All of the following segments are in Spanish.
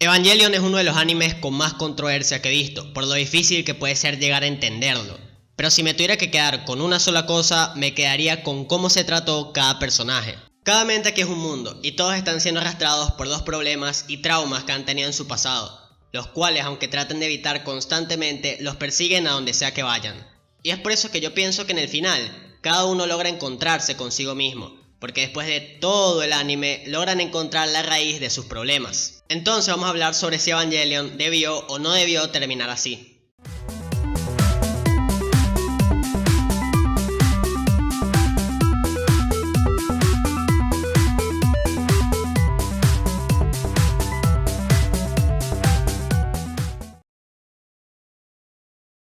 Evangelion es uno de los animes con más controversia que he visto, por lo difícil que puede ser llegar a entenderlo. Pero si me tuviera que quedar con una sola cosa, me quedaría con cómo se trató cada personaje. Cada mente aquí es un mundo, y todos están siendo arrastrados por dos problemas y traumas que han tenido en su pasado, los cuales, aunque traten de evitar constantemente, los persiguen a donde sea que vayan. Y es por eso que yo pienso que en el final, cada uno logra encontrarse consigo mismo, porque después de todo el anime logran encontrar la raíz de sus problemas. Entonces vamos a hablar sobre si Evangelion debió o no debió terminar así.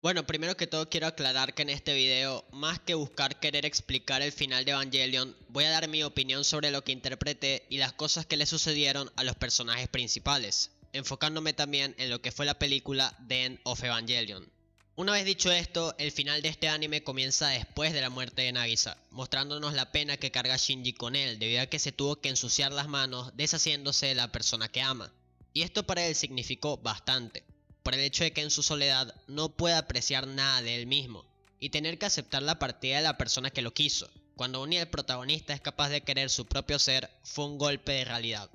Bueno, primero que todo quiero aclarar que en este video, más que buscar querer explicar el final de Evangelion, voy a dar mi opinión sobre lo que interpreté y las cosas que le sucedieron a los personajes principales, enfocándome también en lo que fue la película The End of Evangelion. Una vez dicho esto, el final de este anime comienza después de la muerte de Nagisa, mostrándonos la pena que carga Shinji con él debido a que se tuvo que ensuciar las manos deshaciéndose de la persona que ama. Y esto para él significó bastante, por el hecho de que en su soledad no puede apreciar nada de él mismo, y tener que aceptar la partida de la persona que lo quiso, cuando ni el protagonista es capaz de querer su propio ser, fue un golpe de realidad.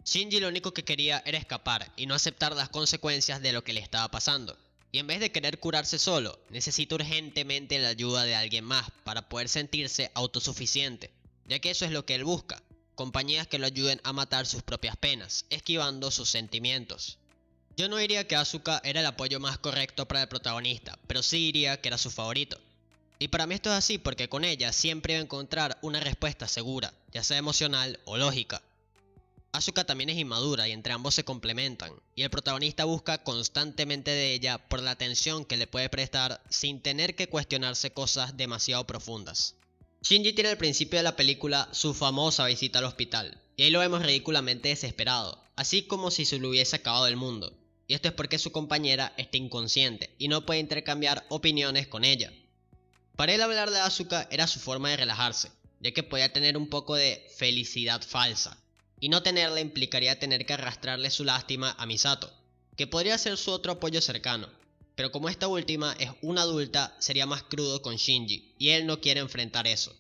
Shinji lo único que quería era escapar y no aceptar las consecuencias de lo que le estaba pasando, y en vez de querer curarse solo, necesita urgentemente la ayuda de alguien más para poder sentirse autosuficiente, ya que eso es lo que él busca, compañías que lo ayuden a matar sus propias penas, esquivando sus sentimientos. Yo no diría que Asuka era el apoyo más correcto para el protagonista, pero sí diría que era su favorito. Y para mí esto es así porque con ella siempre iba a encontrar una respuesta segura, ya sea emocional o lógica. Asuka también es inmadura y entre ambos se complementan, y el protagonista busca constantemente de ella por la atención que le puede prestar sin tener que cuestionarse cosas demasiado profundas. Shinji tiene al principio de la película su famosa visita al hospital, y ahí lo vemos ridículamente desesperado, así como si se le hubiese acabado el mundo. Y esto es porque su compañera está inconsciente y no puede intercambiar opiniones con ella. Para él hablar de Asuka era su forma de relajarse, ya que podía tener un poco de felicidad falsa, y no tenerla implicaría tener que arrastrarle su lástima a Misato, que podría ser su otro apoyo cercano, pero como esta última es una adulta sería más crudo con Shinji, y él no quiere enfrentar eso.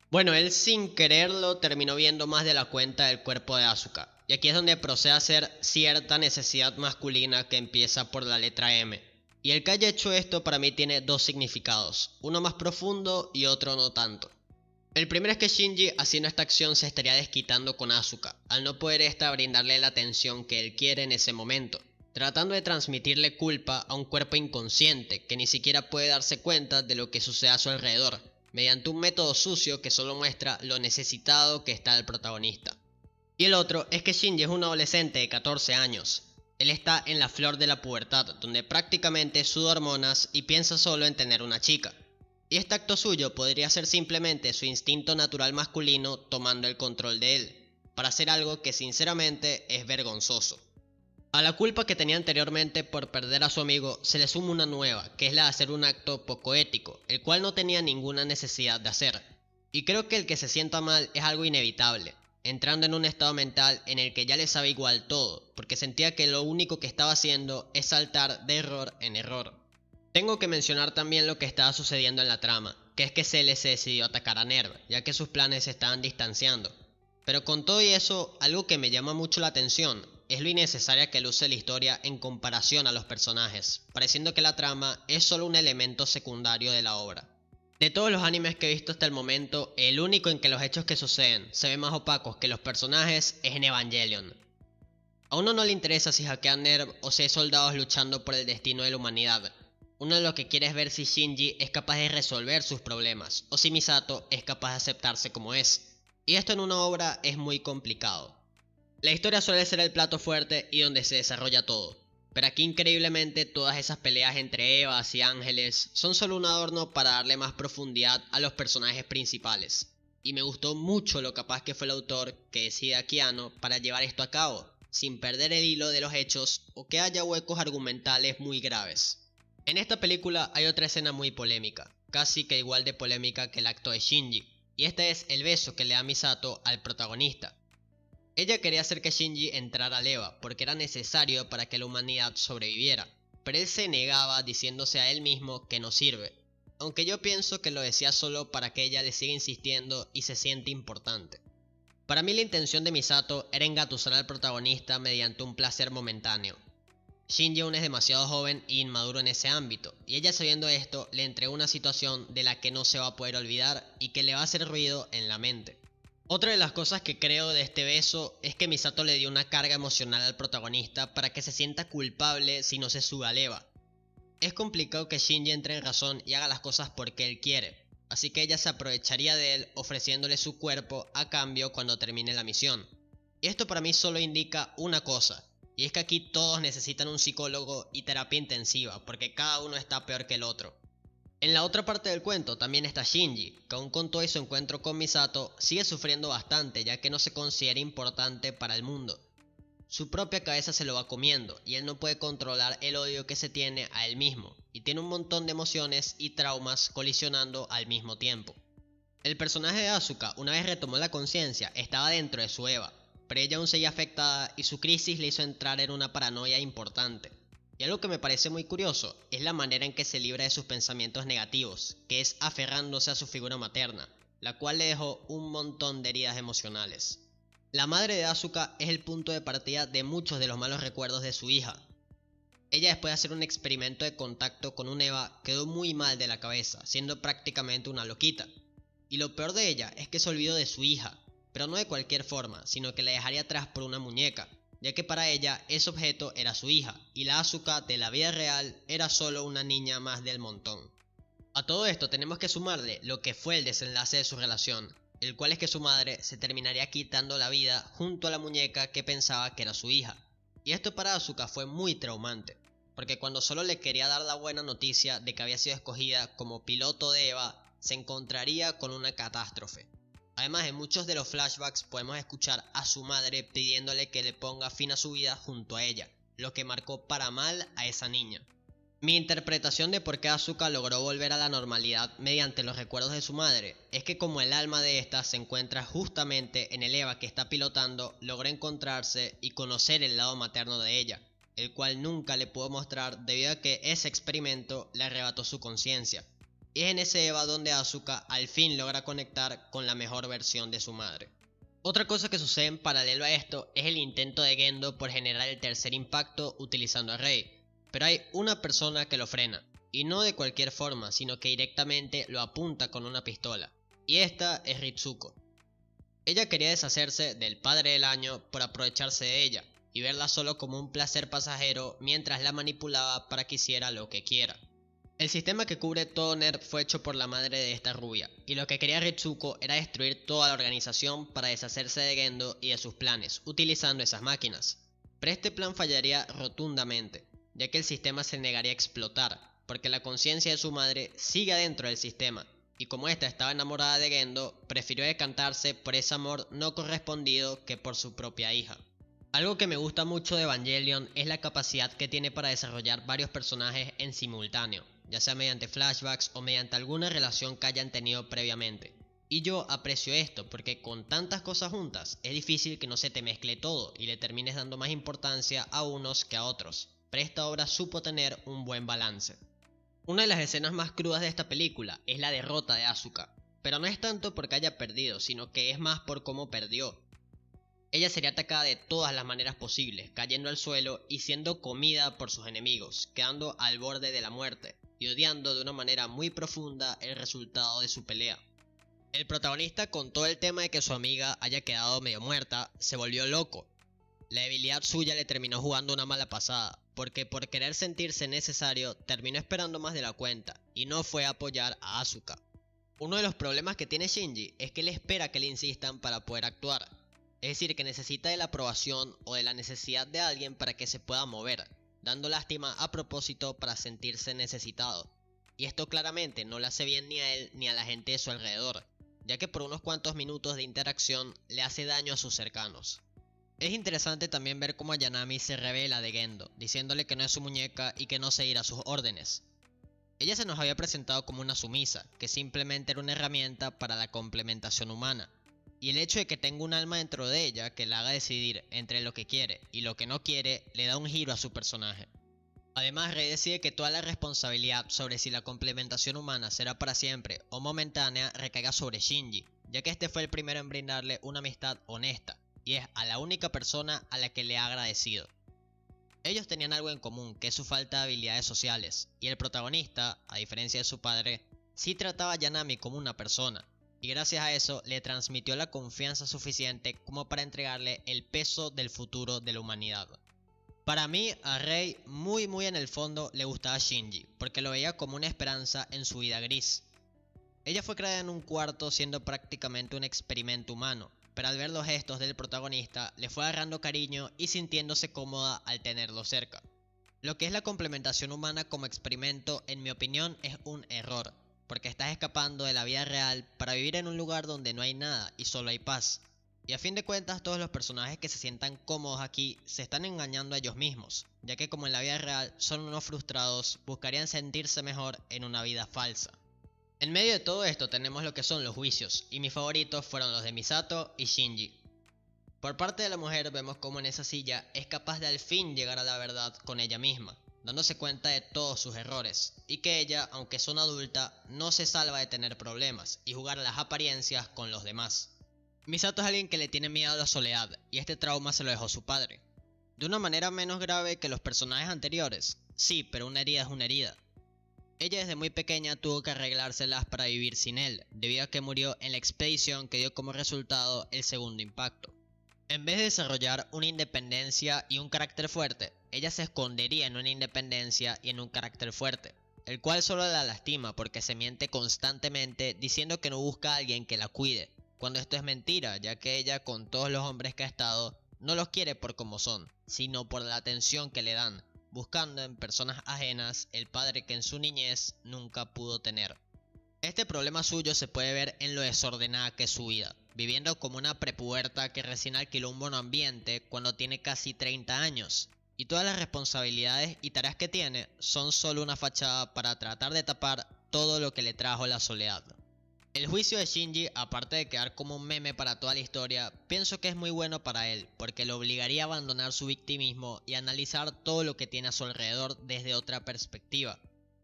Bueno, él sin quererlo terminó viendo más de la cuenta del cuerpo de Asuka, y aquí es donde procede a ser cierta necesidad masculina que empieza por la letra M. Y el que haya hecho esto para mí tiene dos significados, uno más profundo y otro no tanto. El primero es que Shinji haciendo esta acción se estaría desquitando con Asuka, al no poder esta brindarle la atención que él quiere en ese momento, tratando de transmitirle culpa a un cuerpo inconsciente que ni siquiera puede darse cuenta de lo que sucede a su alrededor, mediante un método sucio que solo muestra lo necesitado que está el protagonista. Y el otro es que Shinji es un adolescente de 14 años. Él está en la flor de la pubertad, donde prácticamente suda hormonas y piensa solo en tener una chica. Y este acto suyo podría ser simplemente su instinto natural masculino tomando el control de él, para hacer algo que sinceramente es vergonzoso. A la culpa que tenía anteriormente por perder a su amigo se le suma una nueva, que es la de hacer un acto poco ético, el cual no tenía ninguna necesidad de hacer. Y creo que el que se sienta mal es algo inevitable, entrando en un estado mental en el que ya le sabe igual todo, porque sentía que lo único que estaba haciendo es saltar de error en error. Tengo que mencionar también lo que estaba sucediendo en la trama, que es que Cele se decidió atacar a Nerv, ya que sus planes se estaban distanciando. Pero con todo y eso, algo que me llama mucho la atención es lo innecesaria que luce la historia en comparación a los personajes, pareciendo que la trama es solo un elemento secundario de la obra. De todos los animes que he visto hasta el momento, el único en que los hechos que suceden se ven más opacos que los personajes es en Evangelion. A uno no le interesa si hackean Nerv o si hay soldados luchando por el destino de la humanidad. Uno lo que quiere es ver si Shinji es capaz de resolver sus problemas, o si Misato es capaz de aceptarse como es. Y esto en una obra es muy complicado. La historia suele ser el plato fuerte y donde se desarrolla todo, pero aquí increíblemente todas esas peleas entre Evas y ángeles son solo un adorno para darle más profundidad a los personajes principales. Y me gustó mucho lo capaz que fue el autor que decide a Keanu para llevar esto a cabo, sin perder el hilo de los hechos o que haya huecos argumentales muy graves. En esta película hay otra escena muy polémica, casi que igual de polémica que el acto de Shinji, y este es el beso que le da Misato al protagonista. Ella quería hacer que Shinji entrara al EVA porque era necesario para que la humanidad sobreviviera, pero él se negaba diciéndose a él mismo que no sirve, aunque yo pienso que lo decía solo para que ella le siga insistiendo y se siente importante. Para mí la intención de Misato era engatusar al protagonista mediante un placer momentáneo. Shinji aún es demasiado joven e inmaduro en ese ámbito, y ella sabiendo esto le entregó una situación de la que no se va a poder olvidar y que le va a hacer ruido en la mente. Otra de las cosas que creo de este beso es que Misato le dio una carga emocional al protagonista para que se sienta culpable si no se sube al EVA. Es complicado que Shinji entre en razón y haga las cosas porque él quiere, así que ella se aprovecharía de él ofreciéndole su cuerpo a cambio cuando termine la misión. Y esto para mí solo indica una cosa, y es que aquí todos necesitan un psicólogo y terapia intensiva porque cada uno está peor que el otro. En la otra parte del cuento también está Shinji, que aún con todo y su encuentro con Misato sigue sufriendo bastante ya que no se considera importante para el mundo. Su propia cabeza se lo va comiendo y él no puede controlar el odio que se tiene a él mismo, y tiene un montón de emociones y traumas colisionando al mismo tiempo. El personaje de Asuka, una vez retomó la conciencia, estaba dentro de su EVA, pero ella aún seguía afectada y su crisis le hizo entrar en una paranoia importante. Y algo que me parece muy curioso es la manera en que se libra de sus pensamientos negativos, que es aferrándose a su figura materna, la cual le dejó un montón de heridas emocionales. La madre de Asuka es el punto de partida de muchos de los malos recuerdos de su hija. Ella, después de hacer un experimento de contacto con un EVA, quedó muy mal de la cabeza, siendo prácticamente una loquita. Y lo peor de ella es que se olvidó de su hija, pero no de cualquier forma, sino que la dejaría atrás por una muñeca, ya que para ella ese objeto era su hija, y la Asuka de la vida real era solo una niña más del montón. A todo esto tenemos que sumarle lo que fue el desenlace de su relación, el cual es que su madre se terminaría quitando la vida junto a la muñeca que pensaba que era su hija. Y esto para Asuka fue muy traumante, porque cuando solo le quería dar la buena noticia de que había sido escogida como piloto de EVA, se encontraría con una catástrofe. Además, en muchos de los flashbacks podemos escuchar a su madre pidiéndole que le ponga fin a su vida junto a ella, lo que marcó para mal a esa niña. Mi interpretación de por qué Asuka logró volver a la normalidad mediante los recuerdos de su madre es que como el alma de esta se encuentra justamente en el EVA que está pilotando, logró encontrarse y conocer el lado materno de ella, el cual nunca le pudo mostrar debido a que ese experimento le arrebató su conciencia. Y es en ese EVA donde Asuka al fin logra conectar con la mejor versión de su madre. Otra cosa que sucede en paralelo a esto es el intento de Gendo por generar el tercer impacto utilizando a Rei, pero hay una persona que lo frena, y no de cualquier forma, sino que directamente lo apunta con una pistola, y esta es Ritsuko. Ella quería deshacerse del padre del año por aprovecharse de ella, y verla solo como un placer pasajero mientras la manipulaba para que hiciera lo que quiera. El sistema que cubre todo NERV fue hecho por la madre de esta rubia, y lo que quería Ritsuko era destruir toda la organización para deshacerse de Gendo y de sus planes, utilizando esas máquinas. Pero este plan fallaría rotundamente, ya que el sistema se negaría a explotar, porque la conciencia de su madre sigue adentro del sistema, y como esta estaba enamorada de Gendo, prefirió decantarse por ese amor no correspondido que por su propia hija. Algo que me gusta mucho de Evangelion es la capacidad que tiene para desarrollar varios personajes en simultáneo, ya sea mediante flashbacks o mediante alguna relación que hayan tenido previamente. Y yo aprecio esto porque con tantas cosas juntas es difícil que no se te mezcle todo y le termines dando más importancia a unos que a otros, pero esta obra supo tener un buen balance. Una de las escenas más crudas de esta película es la derrota de Asuka, pero no es tanto porque haya perdido, sino que es más por cómo perdió. Ella sería atacada de todas las maneras posibles, cayendo al suelo y siendo comida por sus enemigos, quedando al borde de la muerte y odiando de una manera muy profunda el resultado de su pelea. El protagonista, con todo el tema de que su amiga haya quedado medio muerta, se volvió loco. La debilidad suya le terminó jugando una mala pasada, porque por querer sentirse necesario terminó esperando más de la cuenta y no fue a apoyar a Asuka. Uno de los problemas que tiene Shinji es que él espera que le insistan para poder actuar. Es decir, que necesita de la aprobación o de la necesidad de alguien para que se pueda mover, dando lástima a propósito para sentirse necesitado. Y esto claramente no le hace bien ni a él ni a la gente de su alrededor, ya que por unos cuantos minutos de interacción le hace daño a sus cercanos. Es interesante también ver cómo Ayanami se revela de Gendo, diciéndole que no es su muñeca y que no seguirá sus órdenes. Ella se nos había presentado como una sumisa, que simplemente era una herramienta para la complementación humana. y el hecho de que tenga un alma dentro de ella que la haga decidir entre lo que quiere y lo que no quiere le da un giro a su personaje. Además, Rei decide que toda la responsabilidad sobre si la complementación humana será para siempre o momentánea recaiga sobre Shinji, ya que este fue el primero en brindarle una amistad honesta, y es a la única persona a la que le ha agradecido. Ellos tenían algo en común, que es su falta de habilidades sociales, y el protagonista, a diferencia de su padre, sí trataba a Yanami como una persona, y gracias a eso le transmitió la confianza suficiente como para entregarle el peso del futuro de la humanidad. Para mí, a Rei muy en el fondo le gustaba Shinji, porque lo veía como una esperanza en su vida gris. Ella fue creada en un cuarto siendo prácticamente un experimento humano, pero al ver los gestos del protagonista le fue agarrando cariño y sintiéndose cómoda al tenerlo cerca. Lo que es la complementación humana como experimento, en mi opinión, es un error, porque estás escapando de la vida real para vivir en un lugar donde no hay nada y solo hay paz. Y a fin de cuentas, todos los personajes que se sientan cómodos aquí se están engañando a ellos mismos, ya que como en la vida real son unos frustrados, buscarían sentirse mejor en una vida falsa. En medio de todo esto tenemos lo que son los juicios, y mis favoritos fueron los de Misato y Shinji. Por parte de la mujer vemos cómo en esa silla es capaz de al fin llegar a la verdad con ella misma, dándose cuenta de todos sus errores, y que ella, aunque es una adulta, no se salva de tener problemas y jugar a las apariencias con los demás. Misato es alguien que le tiene miedo a la soledad, y este trauma se lo dejó su padre. De una manera menos grave que los personajes anteriores, sí, pero una herida es una herida. Ella desde muy pequeña tuvo que arreglárselas para vivir sin él, debido a que murió en la expedición que dio como resultado el segundo impacto. En vez de desarrollar una independencia y un carácter fuerte, ella se escondería en una independencia y en un carácter fuerte, el cual solo la lastima porque se miente constantemente diciendo que no busca a alguien que la cuide, cuando esto es mentira, ya que ella con todos los hombres que ha estado no los quiere por como son, sino por la atención que le dan, buscando en personas ajenas el padre que en su niñez nunca pudo tener. Este problema suyo se puede ver en lo desordenada que es su vida, viviendo como una prepuberta que recién alquiló un monoambiente cuando tiene casi 30 años, y todas las responsabilidades y tareas que tiene son solo una fachada para tratar de tapar todo lo que le trajo la soledad. El juicio de Shinji, aparte de quedar como un meme para toda la historia, pienso que es muy bueno para él, porque lo obligaría a abandonar su victimismo y a analizar todo lo que tiene a su alrededor desde otra perspectiva.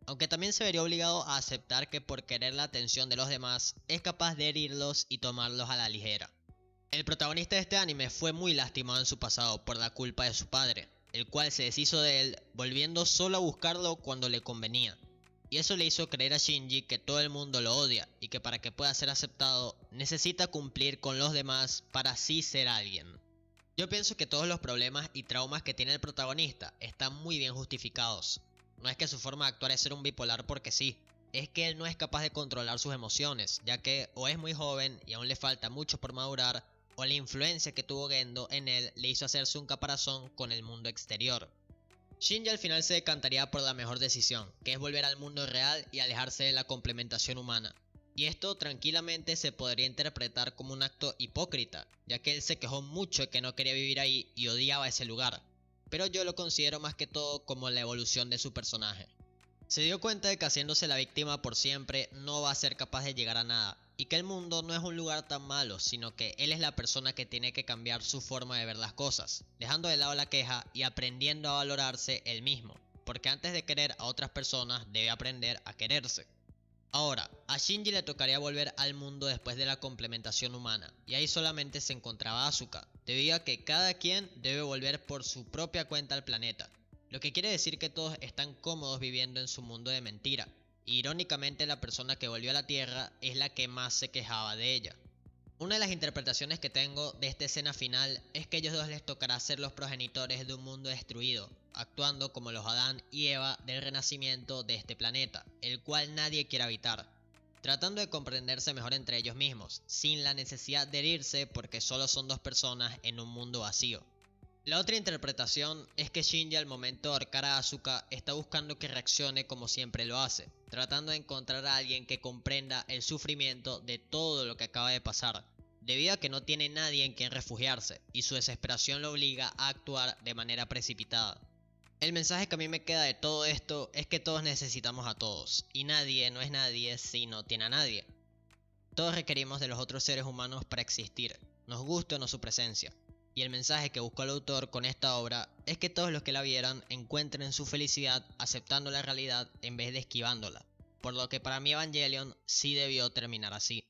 Aunque también se vería obligado a aceptar que por querer la atención de los demás, es capaz de herirlos y tomarlos a la ligera. El protagonista de este anime fue muy lastimado en su pasado por la culpa de su padre, el cual se deshizo de él, volviendo solo a buscarlo cuando le convenía. Y eso le hizo creer a Shinji que todo el mundo lo odia y que para que pueda ser aceptado necesita cumplir con los demás para así ser alguien. Yo pienso que todos los problemas y traumas que tiene el protagonista están muy bien justificados. No es que su forma de actuar es ser un bipolar porque sí, es que él no es capaz de controlar sus emociones, ya que o es muy joven y aún le falta mucho por madurar, o la influencia que tuvo Gendo en él le hizo hacerse un caparazón con el mundo exterior. Shinji al final se decantaría por la mejor decisión, que es volver al mundo real y alejarse de la complementación humana. Y esto tranquilamente se podría interpretar como un acto hipócrita, ya que él se quejó mucho de que no quería vivir ahí y odiaba ese lugar. Pero yo lo considero más que todo como la evolución de su personaje. Se dio cuenta de que haciéndose la víctima por siempre no va a ser capaz de llegar a nada, y que el mundo no es un lugar tan malo, sino que él es la persona que tiene que cambiar su forma de ver las cosas, dejando de lado la queja y aprendiendo a valorarse él mismo, porque antes de querer a otras personas debe aprender a quererse. Ahora, a Shinji le tocaría volver al mundo después de la complementación humana, y ahí solamente se encontraba Asuka, debido a que cada quien debe volver por su propia cuenta al planeta, lo que quiere decir que todos están cómodos viviendo en su mundo de mentira. Irónicamente, la persona que volvió a la Tierra es la que más se quejaba de ella. Una de las interpretaciones que tengo de esta escena final es que a ellos dos les tocará ser los progenitores de un mundo destruido, actuando como los Adán y Eva del renacimiento de este planeta, el cual nadie quiere habitar, tratando de comprenderse mejor entre ellos mismos, sin la necesidad de herirse porque solo son dos personas en un mundo vacío. La otra interpretación es que Shinji al momento de ahorcar a Asuka está buscando que reaccione como siempre lo hace, tratando de encontrar a alguien que comprenda el sufrimiento de todo lo que acaba de pasar, debido a que no tiene nadie en quien refugiarse, y su desesperación lo obliga a actuar de manera precipitada. El mensaje que a mí me queda de todo esto es que todos necesitamos a todos, y nadie no es nadie si no tiene a nadie. Todos requerimos de los otros seres humanos para existir, nos guste o no su presencia. Y el mensaje que buscó el autor con esta obra es que todos los que la vieran encuentren su felicidad aceptando la realidad en vez de esquivándola. Por lo que para mí Evangelion sí debió terminar así.